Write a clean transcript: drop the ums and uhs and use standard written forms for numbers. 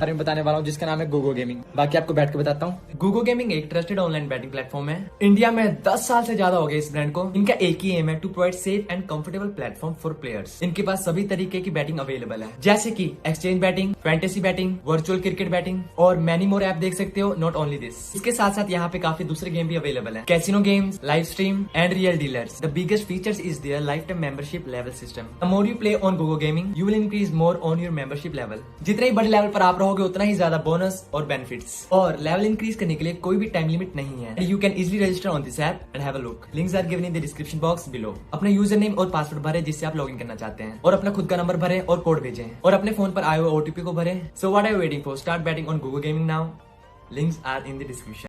बारे में बताने वाला हूँ जिसका नाम है गोगो गेमिंग। बाकी आपको बैठ के बताता हूँ। गोगो गेमिंग एक ट्रस्टेड ऑनलाइन बैटिंग प्लेटफॉर्म है। इंडिया में 10 साल से ज्यादा हो गए इस ब्रांड को। इनका एक ही एम है to provide safe and comfortable platform for players. इनके पास सभी तरीके की बैटिंग अवेलेबल है, जैसे की exchange batting, fantasy batting, virtual cricket batting और मैनी मोर ऐप देख सकते हो। नॉट ओनली दिस, इसके साथ साथ यहाँ पे काफी दूसरे गेम भी अवेलेबल है, casino games, live stream and real dealers. The biggest features is their life time membership level system. The more you play on Gogo gaming you will increase more on your membership level. जितने ही बड़े level पर आप रहोगे उतना ही ज्यादा bonus और benefits. और level increase करने के लिए कोई भी टाइम लिमिट नहीं है। You can easily register on this app and have a look. Links are given in the description box below. अपना यूजर नेम और पासवर्ड भरें जिससे आप लॉगिन करना चाहते हैं, और अपना खुद का नंबर भरें और कोड भेजें, और अपने फोन पर आए हुए ओटीपी को भरें। So what are you waiting for? Start betting on Gogo gaming now. Links are in the description.